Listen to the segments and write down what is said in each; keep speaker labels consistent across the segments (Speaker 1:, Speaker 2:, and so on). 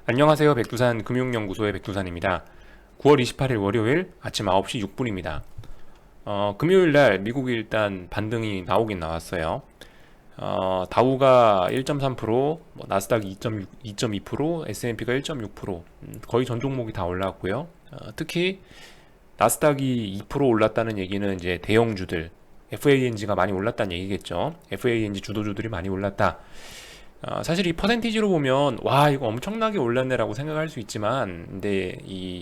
Speaker 1: 안녕하세요. 백두산 금융연구소의 백두산입니다. 9월 28일 월요일 아침 9시 6분입니다. 금요일 날 미국이 일단 반등이 나오긴 나왔어요. 다우가 1.3%, 나스닥이 2.2%, S&P가 1.6%, 거의 전 종목이 다 올랐고요. 특히 나스닥이 2% 올랐다는 얘기는 이제 대형주들, FANG가 많이 올랐다는 얘기겠죠. FANG 주도주들이 많이 올랐다. 사실 이 퍼센티지로 보면 와 이거 엄청나게 올랐네라고 생각할 수 있지만 근데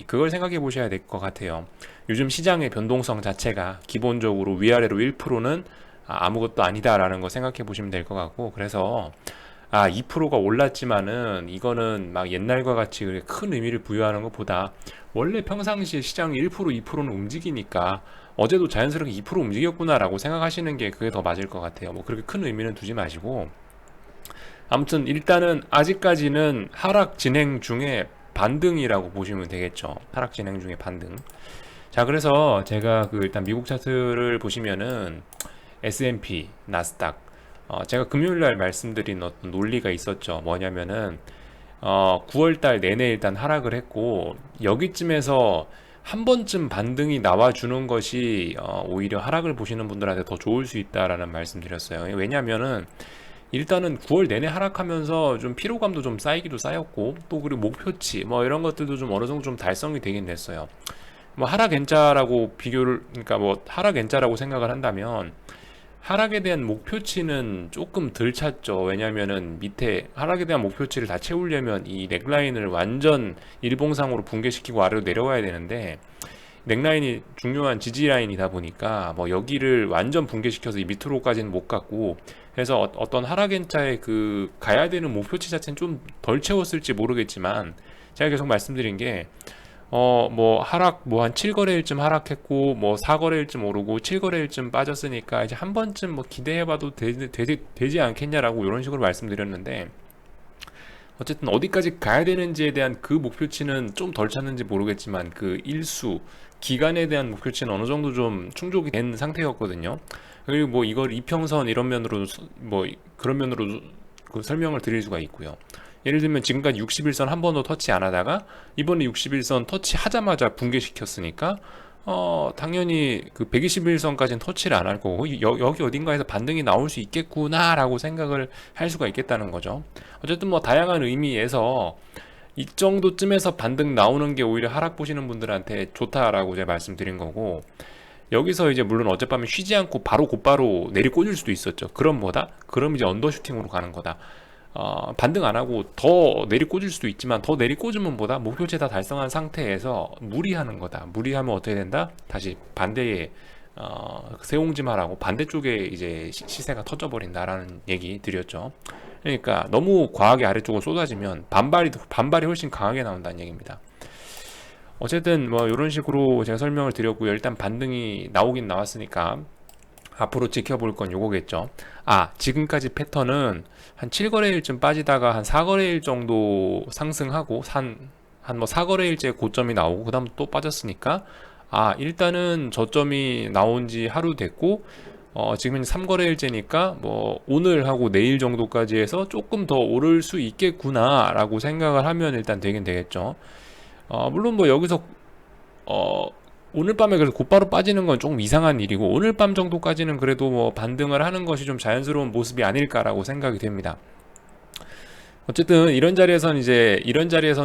Speaker 1: 그걸 생각해 보셔야 될 것 같아요. 요즘 시장의 변동성 자체가 기본적으로 위아래로 1%는 아무것도 아니다라는 거 생각해 보시면 될 것 같고, 그래서 2%가 올랐지만은 이거는 막 옛날과 같이 그렇게 큰 의미를 부여하는 것보다 원래 평상시에 시장이 1% 2%는 움직이니까 어제도 자연스럽게 2% 움직였구나라고 생각하시는 게 그게 더 맞을 것 같아요. 뭐 그렇게 큰 의미는 두지 마시고, 아무튼 일단은 아직까지는 하락 진행 중에 반등이라고 보시면 되겠죠. 하락 진행 중에 반등. 자, 그래서 제가 일단 미국 차트를 보시면은 S&P, 나스닥, 제가 금요일 날 말씀드린 어떤 논리가 있었죠. 뭐냐면은 9월 달 내내 일단 하락을 했고, 여기쯤에서 한 번쯤 반등이 나와주는 것이 오히려 하락을 보시는 분들한테 더 좋을 수 있다라는 말씀드렸어요. 왜냐면은 일단은 9월 내내 하락하면서 좀 피로감도 좀 쌓이기도 쌓였고, 또 그리고 목표치 뭐 이런 것들도 좀 어느 정도 좀 달성이 되긴 됐어요. 뭐 하락 N자라고 비교를, 그러니까 뭐 하락 N자라고 생각을 한다면 하락에 대한 목표치는 조금 덜 찼죠. 왜냐면은 밑에 하락에 대한 목표치를 다 채우려면 이 넥라인을 완전 일봉상으로 붕괴시키고 아래로 내려와야 되는데, 넥라인이 중요한 지지 라인이다 보니까 뭐 여기를 완전 붕괴시켜서 이 밑으로까지는 못 갔고, 그래서 어떤 하락엔자의 가야 되는 목표치 자체는 좀 덜 채웠을지 모르겠지만, 제가 계속 말씀드린 게 뭐 하락 뭐 한 7거래일쯤 하락했고 뭐 4거래일쯤 오르고 7거래일쯤 빠졌으니까 이제 한 번쯤 뭐 기대해봐도 되지 않겠냐라고 이런 식으로 말씀드렸는데, 어쨌든 어디까지 가야 되는지에 대한 그 목표치는 좀 덜 찼는지 모르겠지만 그 일수 기간에 대한 목표치는 어느 정도 좀 충족이 된 상태였거든요. 그리고 뭐 이걸 이평선 이런 면으로 뭐 그런 면으로 그 설명을 드릴 수가 있고요. 예를 들면 지금까지 61선 한 번도 터치 안 하다가 이번에 61선 터치 하자마자 붕괴시켰으니까 당연히 그 121선까지는 터치를 안 할 거고, 여기 어딘가에서 반등이 나올 수 있겠구나라고 생각을 할 수가 있겠다는 거죠. 어쨌든 뭐 다양한 의미에서 이 정도쯤에서 반등 나오는 게 오히려 하락 보시는 분들한테 좋다라고 제가 말씀드린 거고, 여기서 이제 물론 어젯밤에 쉬지 않고 바로 곧바로 내리꽂을 수도 있었죠. 그럼 이제 언더슈팅으로 가는 거다. 반등 안 하고 더 내리꽂을 수도 있지만, 더 내리꽂으면 보다 목표치 다 달성한 상태에서 무리하는 거다. 무리하면 어떻게 된다? 다시 반대에 세옹지마라고 반대쪽에 이제 시세가 터져버린다라는 얘기 드렸죠. 그러니까 너무 과하게 아래쪽으로 쏟아지면 반발이 훨씬 강하게 나온다는 얘기입니다. 어쨌든 뭐 이런 식으로 제가 설명을 드렸고요. 일단 반등이 나오긴 나왔으니까 앞으로 지켜볼 건 요거겠죠. 지금까지 패턴은 한 7거래일쯤 빠지다가 한 4거래일 정도 상승하고 한 뭐 4거래일째 고점이 나오고 그 다음 또 빠졌으니까, 일단은 저점이 나온 지 하루 됐고, 지금 3거래일째니까 뭐 오늘 하고 내일 정도까지 해서 조금 더 오를 수 있겠구나 라고 생각을 하면 일단 되긴 되겠죠. 물론 뭐 여기서 어, 오늘 밤에 그래서 곧바로 빠지는 건 조금 이상한 일이고, 오늘 밤 정도까지는 그래도 뭐 반등을 하는 것이 좀 자연스러운 모습이 아닐까라고 생각이 됩니다. 어쨌든 이런 자리에서는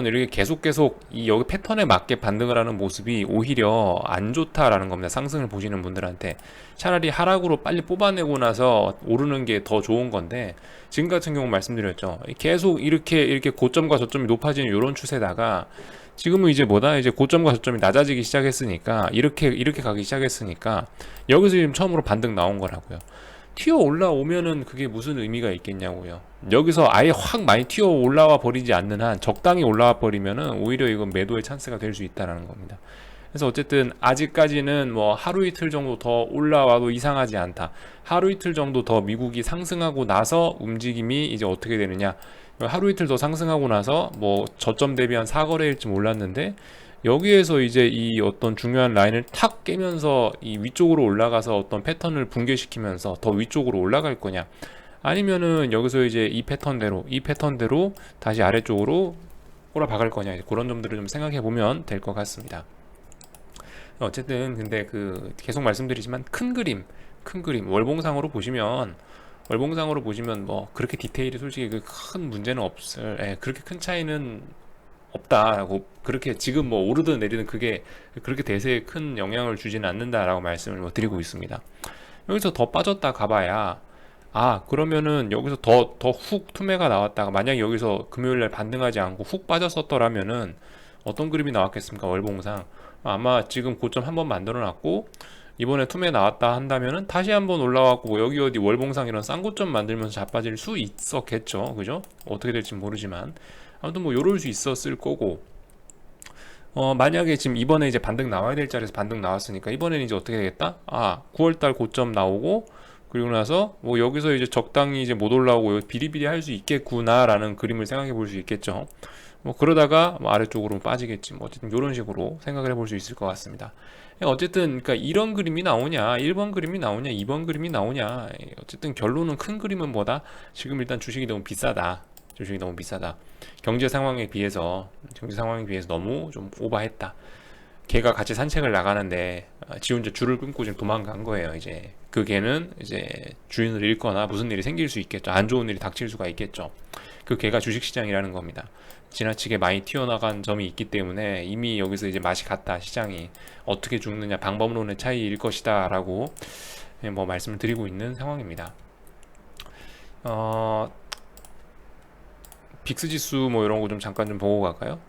Speaker 1: 이렇게 계속 이 여기 패턴에 맞게 반등을 하는 모습이 오히려 안 좋다라는 겁니다. 상승을 보시는 분들한테 차라리 하락으로 빨리 뽑아내고 나서 오르는 게 더 좋은 건데, 지금 같은 경우 말씀드렸죠. 계속 이렇게 고점과 저점이 높아지는 이런 추세다가 지금은 이제 이제 고점과 저점이 낮아지기 시작했으니까, 이렇게 가기 시작했으니까 여기서 지금 처음으로 반등 나온 거라고요. 튀어 올라오면은 그게 무슨 의미가 있겠냐고요. 여기서 아예 확 많이 튀어 올라와 버리지 않는 한, 적당히 올라와 버리면은 오히려 이건 매도의 찬스가 될 수 있다라는 겁니다. 그래서 어쨌든 아직까지는 뭐 하루 이틀 정도 더 올라와도 이상하지 않다. 하루 이틀 정도 더 미국이 상승하고 나서 움직임이 이제 어떻게 되느냐. 하루 이틀 더 상승하고 나서 뭐 저점 대비 한 4거래일쯤 올랐는데, 여기에서 이제 이 어떤 중요한 라인을 탁 깨면서 이 위쪽으로 올라가서 어떤 패턴을 붕괴시키면서 더 위쪽으로 올라갈 거냐, 아니면은 여기서 이제 이 패턴대로 다시 아래쪽으로 꼬라박을 거냐, 그런 점들을 좀 생각해 보면 될 것 같습니다. 어쨌든 근데 계속 말씀드리지만 큰 그림 월봉상으로 보시면 뭐 그렇게 디테일이 솔직히 큰 문제는 없을, 그렇게 큰 차이는 없다고, 그렇게 지금 뭐 오르든 내리든 그게 그렇게 대세에 큰 영향을 주지는 않는다라고 말씀을 뭐 드리고 있습니다. 여기서 더 빠졌다 가봐야, 그러면은 여기서 더 훅 투매가 나왔다가 만약에 여기서 금요일날 반등하지 않고 훅 빠졌었더라면은 어떤 그림이 나왔겠습니까? 월봉상 아마 지금 고점 한번 만들어 놨고 이번에 투매 나왔다 한다면은 다시 한번 올라왔고 여기 어디 월봉상 이런 싼 고점 만들면서 자빠질 수 있었겠죠, 그죠? 어떻게 될지 모르지만 아무튼 뭐 요럴 수 있었을 거고, 만약에 지금 이번에 이제 반등 나와야 될 자리에서 반등 나왔으니까 이번에는 이제 어떻게 되겠다? 9월달 고점 나오고 그리고 나서 뭐 여기서 이제 적당히 이제 못 올라오고 비리비리 할 수 있겠구나라는 그림을 생각해 볼 수 있겠죠. 뭐 그러다가 뭐 아래쪽으로 빠지겠지. 뭐 어쨌든 이런 식으로 생각을 해볼 수 있을 것 같습니다. 어쨌든 그러니까 이런 그림이 나오냐, 1번 그림이 나오냐, 2번 그림이 나오냐. 어쨌든 결론은 큰 그림은 뭐다? 지금 일단 주식이 너무 비싸다. 주식이 너무 비싸다. 경제 상황에 비해서 너무 좀 오버했다. 개가 같이 산책을 나가는데 지 혼자 줄을 끊고 지금 도망간 거예요. 이제 그 개는 이제 주인을 잃거나 무슨 일이 생길 수 있겠죠. 안 좋은 일이 닥칠 수가 있겠죠. 그 개가 주식시장이라는 겁니다. 지나치게 많이 튀어나간 점이 있기 때문에 이미 여기서 이제 맛이 갔다. 시장이 어떻게 죽느냐 방법론의 차이일 것이다 라고 뭐 말씀을 드리고 있는 상황입니다. 빅스 지수 뭐 이런 거 좀 잠깐 좀 보고 갈까요?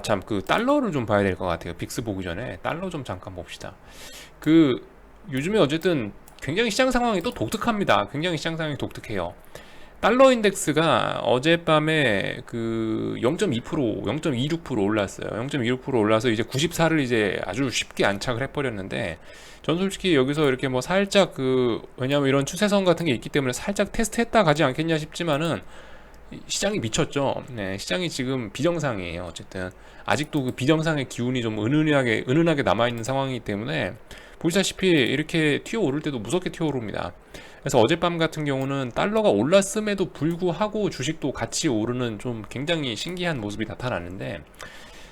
Speaker 1: 참, 달러를 좀 봐야 될 것 같아요. 빅스 보기 전에 달러 좀 잠깐 봅시다. 요즘에 어쨌든 굉장히 시장 상황이 또 독특합니다. 굉장히 시장 상황이 독특해요. 달러 인덱스가 어젯밤에 0.2%, 0.26% 올랐어요. 0.26% 올라서 이제 94를 이제 아주 쉽게 안착을 해버렸는데, 전 솔직히 여기서 이렇게 뭐 살짝 왜냐면 이런 추세선 같은 게 있기 때문에 살짝 테스트했다 가지 않겠냐 싶지만은 시장이 미쳤죠. 네, 시장이 지금 비정상이에요. 어쨌든 아직도 그 비정상의 기운이 좀 은은하게 남아 있는 상황이기 때문에 보시다시피 이렇게 튀어오를 때도 무섭게 튀어오릅니다. 그래서 어젯밤 같은 경우는 달러가 올랐음에도 불구하고 주식도 같이 오르는 좀 굉장히 신기한 모습이 나타났는데,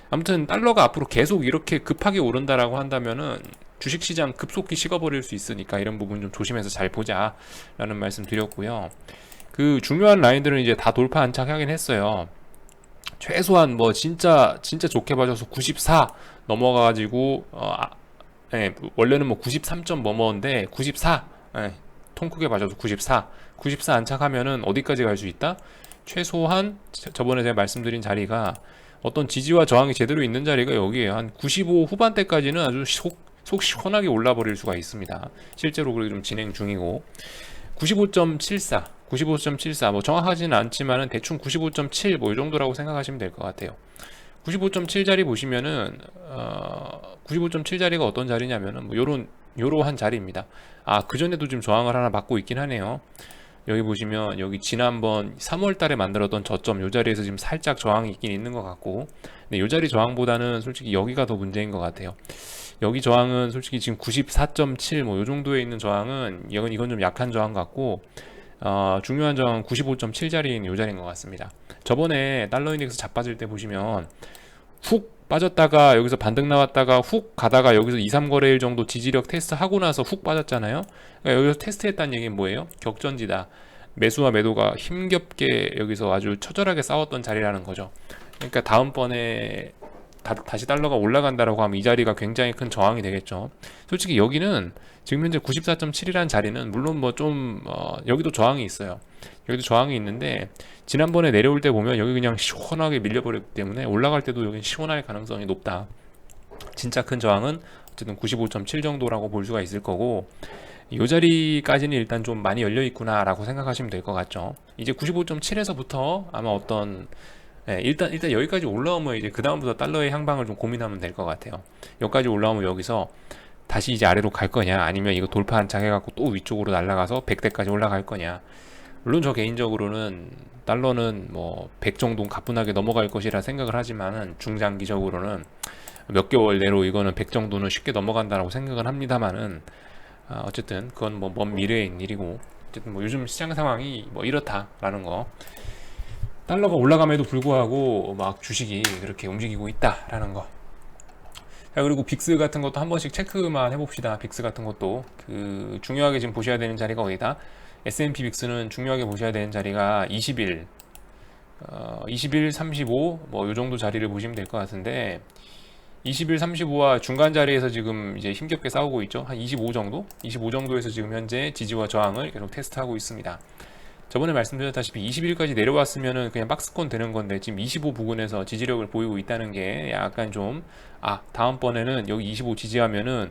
Speaker 1: 아무튼 달러가 앞으로 계속 이렇게 급하게 오른다라고 한다면은 주식시장 급속히 식어버릴 수 있으니까 이런 부분 좀 조심해서 잘 보자라는 말씀 드렸고요. 중요한 라인들은 이제 다 돌파 안착하긴 했어요. 최소한 뭐 진짜 좋게 봐줘서 94 넘어가가지고 원래는 뭐 93점 뭐뭐인데 94, 통 크게 봐줘서 94 안착하면은 어디까지 갈 수 있다? 최소한 저번에 제가 말씀드린 자리가 어떤 지지와 저항이 제대로 있는 자리가 여기에요. 한 95 후반대까지는 아주 속 시원하게 올라버릴 수가 있습니다. 실제로 그렇게 좀 진행 중이고, 95.74 뭐 정확하지는 않지만은 대충 95.7 뭐 이 정도라고 생각하시면 될 것 같아요. 95.7 자리 보시면은 95.7 자리가 어떤 자리냐면은 뭐 요러한 자리입니다. 그 전에도 지금 저항을 하나 받고 있긴 하네요. 여기 보시면 여기 지난번 3월 달에 만들었던 저점 요 자리에서 지금 살짝 저항이 있긴 있는 것 같고, 근데 요 자리 저항보다는 솔직히 여기가 더 문제인 것 같아요. 여기 저항은 솔직히 지금 94.7 뭐 요 정도에 있는 저항은 이건 좀 약한 저항 같고, 중요한 저항은 95.7 자리인 요 자리인 것 같습니다. 저번에 달러 인덱스 자빠질 때 보시면 훅 빠졌다가 여기서 반등 나왔다가 훅 가다가 여기서 2, 3거래일 정도 지지력 테스트 하고 나서 훅 빠졌잖아요. 그러니까 여기서 테스트했다는 얘기는 뭐예요? 격전지다. 매수와 매도가 힘겹게 여기서 아주 처절하게 싸웠던 자리라는 거죠. 그러니까 다음번에 다시 달러가 올라간다라고 하면 이 자리가 굉장히 큰 저항이 되겠죠. 솔직히 여기는 지금 현재 94.7이라는 자리는 물론 뭐 좀 여기도 저항이 있어요. 여기도 저항이 있는데 지난번에 내려올 때 보면 여기 그냥 시원하게 밀려버렸기 때문에 올라갈 때도 여기 시원할 가능성이 높다. 진짜 큰 저항은 어쨌든 95.7 정도라고 볼 수가 있을 거고, 이 자리까지는 일단 좀 많이 열려 있구나 라고 생각하시면 될 것 같죠. 이제 95.7에서부터 아마 일단 여기까지 올라오면 이제 그 다음부터 달러의 향방을 좀 고민하면 될 것 같아요. 여기까지 올라오면 여기서 다시 이제 아래로 갈 거냐, 아니면 이거 돌파 안착해갖고 또 위쪽으로 날아가서 100대까지 올라갈 거냐. 물론 저 개인적으로는 달러는 뭐 100 정도는 가뿐하게 넘어갈 것이라 생각을 하지만은 중장기적으로는 몇 개월 내로 이거는 100 정도는 쉽게 넘어간다라고 생각을 합니다만은, 어쨌든 그건 뭐 먼 미래의 일이고, 어쨌든 뭐 요즘 시장 상황이 뭐 이렇다라는 거. 달러가 올라감에도 불구하고 막 주식이 그렇게 움직이고 있다라는 거. 자, 그리고 빅스 같은 것도 한 번씩 체크만 해봅시다. 빅스 같은 것도 중요하게 지금 보셔야 되는 자리가 어디다? S&P 빅스는 중요하게 보셔야 되는 자리가 20일, 20일, 35, 뭐 요 정도 자리를 보시면 될 것 같은데 20일, 35와 중간 자리에서 지금 이제 힘겹게 싸우고 있죠. 한 25 정도? 25 정도에서 지금 현재 지지와 저항을 계속 테스트하고 있습니다. 저번에 말씀드렸다시피 20일까지 내려왔으면은 그냥 박스권 되는 건데 지금 25 부근에서 지지력을 보이고 있다는 게 약간 좀 다음번에는 여기 25 지지하면은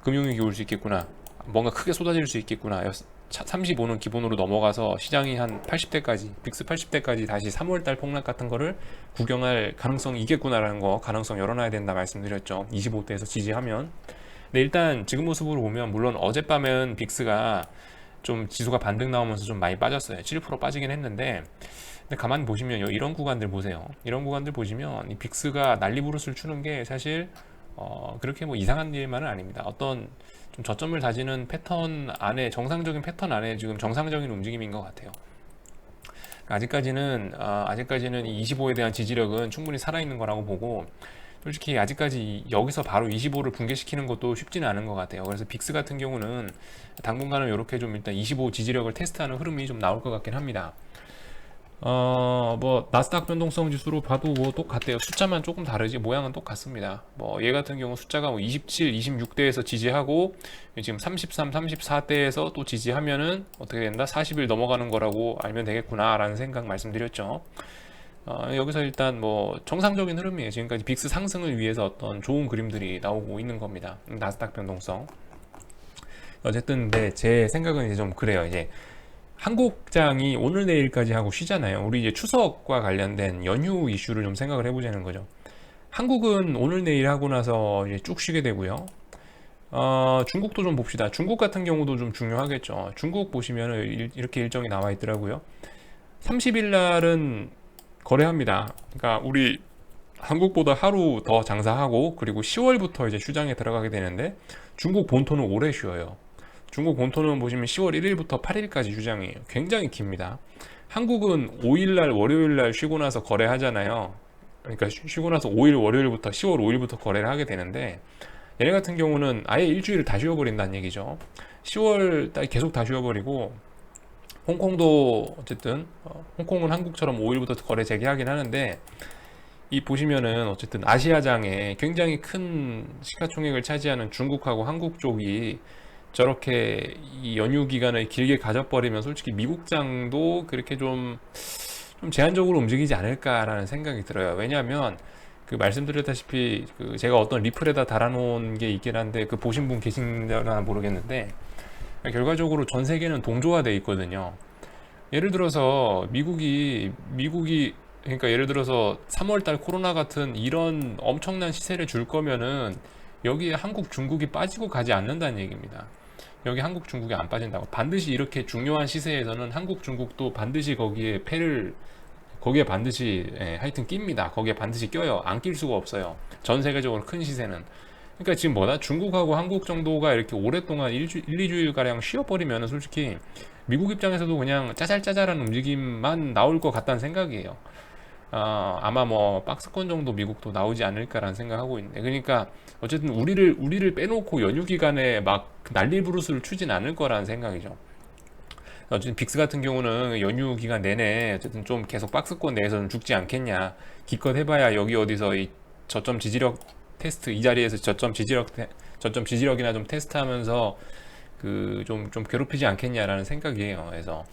Speaker 1: 금융위기 올 수 있겠구나, 뭔가 크게 쏟아질 수 있겠구나, 35는 기본으로 넘어가서 시장이 한 80대까지 빅스 80대까지 다시 3월달 폭락 같은 거를 구경할 가능성이 있겠구나라는 거, 가능성 열어놔야 된다 말씀드렸죠. 25대에서 지지하면. 근데 일단 지금 모습으로 보면 물론 어젯밤엔 빅스가 좀 지수가 반등 나오면서 좀 많이 빠졌어요. 7% 빠지긴 했는데, 근데 가만히 보시면 이런 구간들 보세요. 이런 구간들 보시면 이 빅스가 난리부르스를 추는 게 사실 그렇게 뭐 이상한 일만은 아닙니다. 어떤 좀 저점을 다지는 패턴 안에, 정상적인 패턴 안에 지금 정상적인 움직임인 것 같아요. 아직까지는 이 25에 대한 지지력은 충분히 살아있는 거라고 보고, 솔직히 아직까지 여기서 바로 25를 붕괴시키는 것도 쉽지는 않은 것 같아요. 그래서 빅스 같은 경우는 당분간은 이렇게 좀 일단 25 지지력을 테스트하는 흐름이 좀 나올 것 같긴 합니다. 뭐 나스닥 변동성 지수로 봐도 뭐 똑같대요. 숫자만 조금 다르지 모양은 똑같습니다. 뭐 얘 같은 경우 숫자가 뭐 27, 26대에서 지지하고 지금 33, 34대에서 또 지지하면은 어떻게 된다? 40일 넘어가는 거라고 알면 되겠구나라는 생각 말씀드렸죠. 여기서 일단 뭐 정상적인 흐름이에요. 지금까지 빅스 상승을 위해서 어떤 좋은 그림들이 나오고 있는 겁니다. 나스닥 변동성. 어쨌든 근데 제 생각은 이제 좀 그래요. 이제 한국장이 오늘 내일까지 하고 쉬잖아요. 우리 이제 추석과 관련된 연휴 이슈를 좀 생각을 해보자는 거죠. 한국은 오늘 내일 하고 나서 이제 쭉 쉬게 되고요. 중국도 좀 봅시다. 중국 같은 경우도 좀 중요하겠죠. 중국 보시면 이렇게 일정이 나와 있더라고요. 30일 날은 거래합니다. 그러니까 우리 한국보다 하루 더 장사하고, 그리고 10월부터 이제 휴장에 들어가게 되는데 중국 본토는 오래 쉬어요. 중국 본토는 보시면 10월 1일부터 8일까지 휴장이에요. 굉장히 깁니다. 한국은 5일날 월요일날 쉬고 나서 거래하잖아요. 그러니까 쉬고 나서 5일 월요일부터 10월 5일부터 거래를 하게 되는데, 얘네 같은 경우는 아예 일주일을 다 쉬어버린다는 얘기죠. 10월 달 계속 다 쉬어버리고, 홍콩도 어쨌든 홍콩은 한국처럼 5일부터 거래 재개하긴 하는데, 이 보시면은 어쨌든 아시아장에 굉장히 큰 시가총액을 차지하는 중국하고 한국 쪽이 저렇게 이 연휴 기간을 길게 가져버리면 솔직히 미국장도 그렇게 좀 제한적으로 움직이지 않을까라는 생각이 들어요. 왜냐하면 말씀드렸다시피 제가 어떤 리플에다 달아놓은 게 있긴 한데, 보신 분 계신지는 모르겠는데, 결과적으로 전 세계는 동조화돼 있거든요. 예를 들어서 미국이 그러니까 예를 들어서 3월달 코로나 같은 이런 엄청난 시세를 줄 거면은 여기에 한국, 중국이 빠지고 가지 않는다는 얘기입니다. 여기 한국, 중국이 안 빠진다고. 반드시 이렇게 중요한 시세에서는 한국, 중국도 반드시 거기에 반드시 하여튼 낍니다. 거기에 반드시 껴요. 안 낄 수가 없어요. 전 세계적으로 큰 시세는. 그러니까 지금 중국하고 한국 정도가 이렇게 오랫동안 1, 2주일 가량 쉬어버리면 솔직히 미국 입장에서도 그냥 짜잘짜잘한 움직임만 나올 것 같다는 생각이에요. 아마 뭐 박스권 정도 미국도 나오지 않을까라는 생각하고 있는데, 그러니까 어쨌든 우리를 빼놓고 연휴 기간에 막 난리 부르스를 추진 않을 거라는 생각이죠. 어쨌든 빅스 같은 경우는 연휴 기간 내내 어쨌든 좀 계속 박스권 내에서는 죽지 않겠냐. 기껏 해봐야 여기 어디서 이 저점 지지력 테스트, 이 자리에서 저점 지지력이나 좀 테스트하면서 좀 괴롭히지 않겠냐라는 생각이에요. 그래서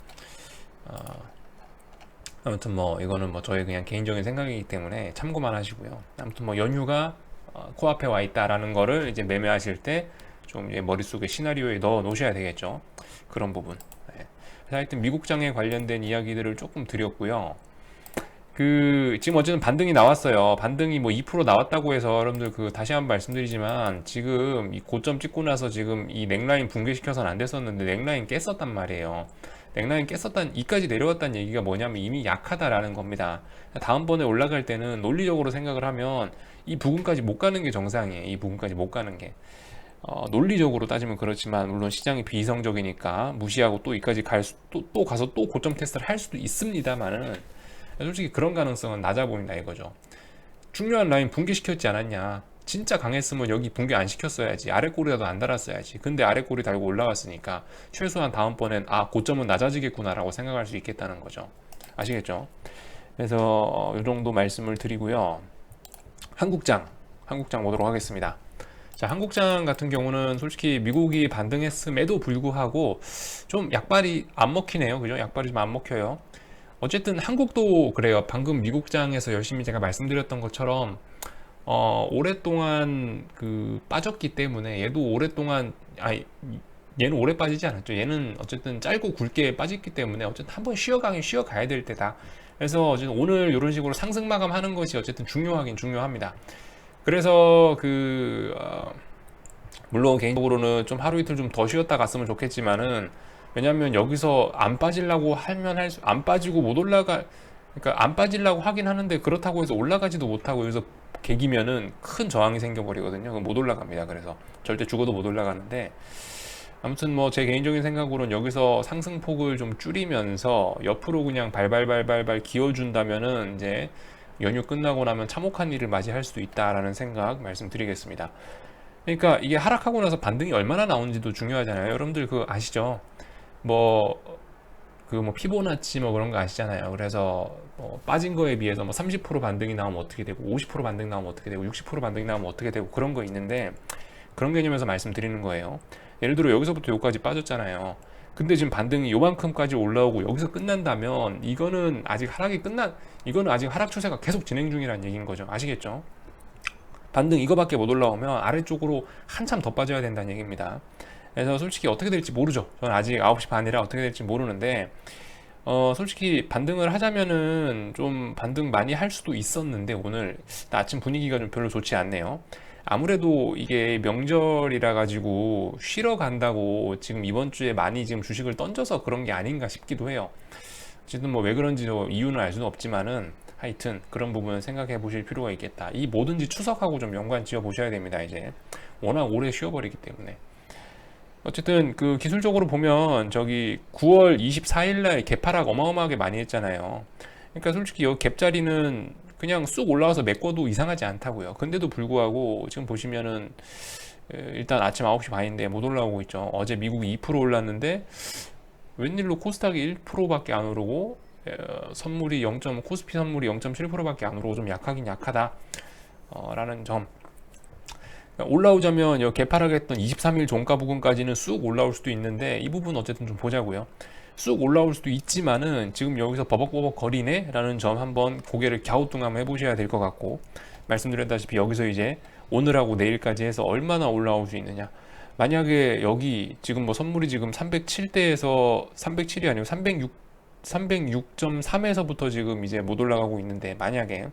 Speaker 1: 아무튼 뭐 이거는 뭐 저의 그냥 개인적인 생각이기 때문에 참고만 하시고요. 아무튼 뭐 연휴가 코앞에 와 있다라는 거를 이제 매매하실 때 좀 머릿속에 시나리오에 넣어 놓으셔야 되겠죠. 그런 부분. 네. 하여튼 미국장에 관련된 이야기들을 조금 드렸고요. 지금 어쨌든 반등이 나왔어요. 반등이 뭐 2% 나왔다고 해서 여러분들 다시 한번 말씀드리지만, 지금 이 고점 찍고 나서 지금 이 넥라인 붕괴시켜서는 안 됐었는데 넥라인 깼었단 말이에요. 넥라인 이까지 내려왔다는 얘기가 뭐냐면 이미 약하다라는 겁니다. 다음번에 올라갈 때는 논리적으로 생각을 하면 이 부분까지 못 가는 게 정상이에요. 이 부분까지 못 가는 게. 논리적으로 따지면 그렇지만, 물론 시장이 비이성적이니까 무시하고 또 이까지 또 가서 또 고점 테스트를 할 수도 있습니다만은, 솔직히 그런 가능성은 낮아 보인다 이거죠. 중요한 라인 붕괴시켰지 않았냐. 진짜 강했으면 여기 붕괴 안 시켰어야지. 아래 꼬리라도 안 달았어야지. 근데 아래 꼬리 달고 올라갔으니까 최소한 다음번엔 고점은 낮아지겠구나라고 생각할 수 있겠다는 거죠. 아시겠죠? 그래서 이 정도 말씀을 드리고요. 한국장 보도록 하겠습니다. 자, 한국장 같은 경우는 솔직히 미국이 반등했음에도 불구하고 좀 약발이 안 먹히네요. 그죠? 약발이 좀 안 먹혀요. 어쨌든 한국도 그래요. 방금 미국장에서 열심히 제가 말씀드렸던 것처럼 오랫동안 빠졌기 때문에 얘도 오랫동안 얘는 오래 빠지지 않았죠. 얘는 어쨌든 짧고 굵게 빠졌기 때문에 어쨌든 한번 쉬어가야 될 때다. 그래서 어쨌든 오늘 이런 식으로 상승 마감하는 것이 어쨌든 중요하긴 중요합니다. 그래서 물론 개인적으로는 좀 하루 이틀 좀 더 쉬었다 갔으면 좋겠지만은, 왜냐면 여기서 안 빠지려고 하면 안 빠지고 못 올라가, 그러니까 안 빠지려고 하긴 하는데 그렇다고 해서 올라가지도 못하고 여기서 개기면은 큰 저항이 생겨버리거든요. 그럼 못 올라갑니다. 그래서 절대 죽어도 못 올라가는데, 아무튼 뭐 제 개인적인 생각으로는 여기서 상승폭을 좀 줄이면서 옆으로 그냥 발발발발발 기어준다면은 이제 연휴 끝나고 나면 참혹한 일을 맞이할 수도 있다라는 생각 말씀드리겠습니다. 그러니까 이게 하락하고 나서 반등이 얼마나 나오는지도 중요하잖아요. 여러분들 아시죠? 뭐 피보나치 뭐 그런 거 아시잖아요. 그래서 빠진 거에 비해서 뭐 30% 반등이 나오면 어떻게 되고 50% 반등 나오면 어떻게 되고 60% 반등이 나오면 어떻게 되고 그런 거 있는데, 그런 개념에서 말씀드리는 거예요. 예를 들어 여기서부터 여기까지 빠졌잖아요. 근데 지금 반등이 요만큼까지 올라오고 여기서 끝난다면 이거는 아직 하락 추세가 계속 진행 중이라는 얘기인 거죠. 아시겠죠? 반등 이거밖에 못 올라오면 아래쪽으로 한참 더 빠져야 된다는 얘기입니다. 그래서 솔직히 어떻게 될지 모르죠. 저는 아직 9시 반이라 어떻게 될지 모르는데, 솔직히 반등을 하자면은 좀 반등 많이 할 수도 있었는데 오늘 아침 분위기가 좀 별로 좋지 않네요. 아무래도 이게 명절이라 가지고 쉬러 간다고 지금 이번 주에 많이 지금 주식을 던져서 그런 게 아닌가 싶기도 해요. 어쨌든 뭐 왜 그런지 이유는 알 수는 없지만은 하여튼 그런 부분은 생각해 보실 필요가 있겠다. 이 뭐든지 추석하고 좀 연관 지어 보셔야 됩니다. 이제 워낙 오래 쉬어버리기 때문에. 어쨌든 기술적으로 보면 저기 9월 24일 날 개파락 어마어마하게 많이 했잖아요. 그러니까 솔직히 여기 갭자리는 그냥 쑥 올라와서 메꿔도 이상하지 않다고요. 근데도 불구하고 지금 보시면은 일단 아침 9시 반인데 못 올라오고 있죠. 어제 미국이 2% 올랐는데 웬일로 코스닥이 1%밖에 안 오르고 코스피 선물이 0.7%밖에 안 오르고 좀 약하긴 약하다 라는 점. 올라오자면 여기 개파락했던 23일 종가 부근까지는 쑥 올라올 수도 있는데 이 부분 어쨌든 좀 보자고요. 쑥 올라올 수도 있지만은 지금 여기서 버벅버벅 거리네 라는 점 한번 고개를 갸우뚱하면 해보셔야 될 것 같고, 말씀드렸다시피 여기서 이제 오늘하고 내일까지 해서 얼마나 올라올 수 있느냐. 만약에 여기 지금 뭐 선물이 지금 307대에서 307이 아니고 306.3에서부터 지금 이제 못 올라가고 있는데, 만약에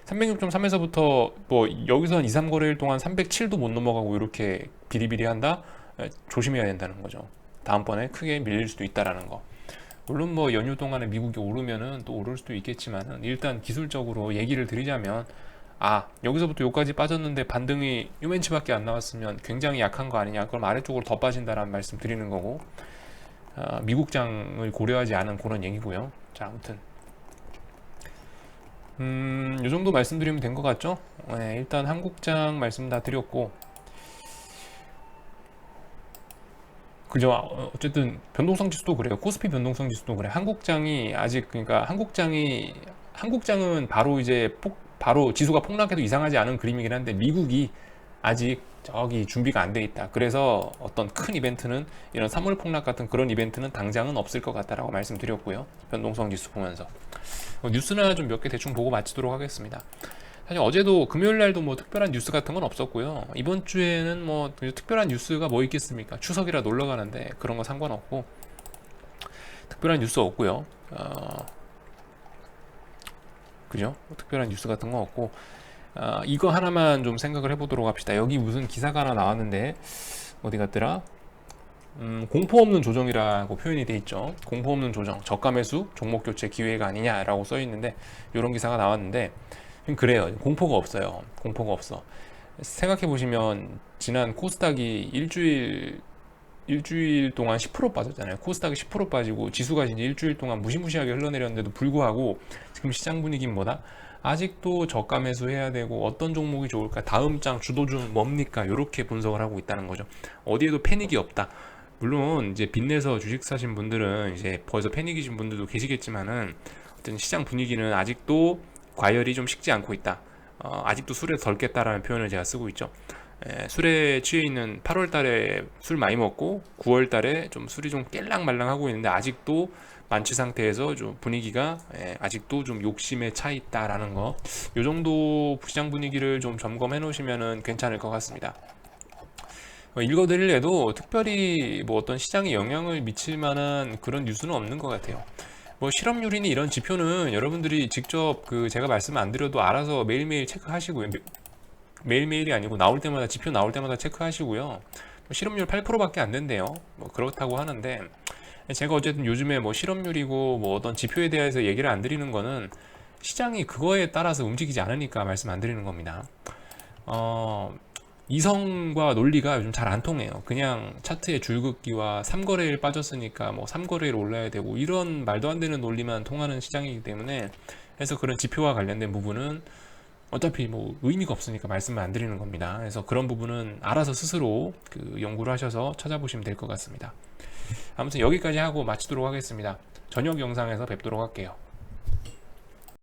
Speaker 1: 306.3에서부터 뭐 여기서 한 2, 3거래일 동안 307도 못 넘어가고 이렇게 비리비리 한다? 조심해야 된다는 거죠. 다음번에 크게 밀릴 수도 있다라는 거. 물론 뭐 연휴 동안에 미국이 오르면은 또 오를 수도 있겠지만은, 일단 기술적으로 얘기를 드리자면 여기서부터 여기까지 빠졌는데 반등이 요맨치밖에 안 나왔으면 굉장히 약한 거 아니냐, 그럼 아래쪽으로 더 빠진다라는 말씀 드리는 거고, 미국장을 고려하지 않은 그런 얘기고요. 자, 아무튼 요 정도 말씀드리면 된 것 같죠? 네, 일단 한국장 말씀 다 드렸고, 그죠? 어쨌든 변동성 지수도 그래요. 코스피 변동성 지수도 그래. 그러니까 한국장은 바로 이제 바로 지수가 폭락해도 이상하지 않은 그림이긴 한데, 미국이 아직 저기 준비가 안 돼 있다. 그래서 어떤 큰 이벤트는, 이런 3월 폭락 같은 그런 이벤트는 당장은 없을 것 같다라고 말씀드렸고요. 변동성 지수 보면서 뉴스나 좀 몇 개 대충 보고 마치도록 하겠습니다. 사실 어제도 금요일 날도 뭐 특별한 뉴스 같은 건 없었고요. 이번 주에는 뭐 특별한 뉴스가 뭐 있겠습니까? 추석이라 놀러 가는데 그런 거 상관없고 특별한 뉴스 없고요. 그죠? 특별한 뉴스 같은 거 없고, 이거 하나만 좀 생각을 해보도록 합시다. 여기 무슨 기사가 하나 나왔는데 어디 갔더라? 공포 없는 조정이라고 표현이 돼 있죠. 공포 없는 조정, 저가 매수, 종목 교체 기회가 아니냐라고 써 있는데, 이런 기사가 나왔는데 그래요. 공포가 없어요. 공포가 없어. 생각해 보시면 지난 코스닥이 일주일 동안 10% 빠졌잖아요. 코스닥이 10% 빠지고 지수가 이제 일주일 동안 무시무시하게 흘러내렸는데도 불구하고 지금 시장 분위기는 뭐다? 아직도 저가 매수해야 되고 어떤 종목이 좋을까? 다음 장 주도주는 뭡니까? 이렇게 분석을 하고 있다는 거죠. 어디에도 패닉이 없다. 물론 이제 빚내서 주식 사신 분들은 이제 벌써 패닉이신 분들도 계시겠지만은 어떤 시장 분위기는 아직도 과열이 좀 식지 않고 있다. 아직도 술에 덜 깼다라는 표현을 제가 쓰고 있죠. 술에 취해 있는 8월 달에 술 많이 먹고 9월 달에 좀 술이 좀 깰랑말랑하고 있는데 아직도 만취 상태에서 좀 분위기가 아직도 좀 욕심에 차 있다라는 거. 요 정도 시장 분위기를 좀 점검해 놓으시면은 괜찮을 것 같습니다. 읽어드릴래도 특별히 뭐 어떤 시장에 영향을 미칠 만한 그런 뉴스는 없는 것 같아요. 뭐 실업률이니 이런 지표는 여러분들이 직접 그 제가 말씀 안 드려도 알아서 매일매일 체크하시고요. 매일매일이 아니고 나올 때마다 지표 나올 때마다 체크하시고요. 뭐 실업률 8%밖에 안 된대요. 뭐 그렇다고 하는데 제가 어쨌든 요즘에 뭐 실업률이고 뭐 어떤 지표에 대해서 얘기를 안 드리는 거는 시장이 그거에 따라서 움직이지 않으니까 말씀 안 드리는 겁니다. 이성과 논리가 요즘 잘 안 통해요. 그냥 차트의 줄긋기와 3거래일 빠졌으니까 뭐 3거래일 올라야 되고 이런 말도 안 되는 논리만 통하는 시장이기 때문에 그래서 그런 지표와 관련된 부분은 어차피 뭐 의미가 없으니까 말씀을 안 드리는 겁니다. 그래서 그런 부분은 알아서 스스로 그 연구를 하셔서 찾아보시면 될 것 같습니다. 아무튼 여기까지 하고 마치도록 하겠습니다. 저녁 영상에서 뵙도록 할게요.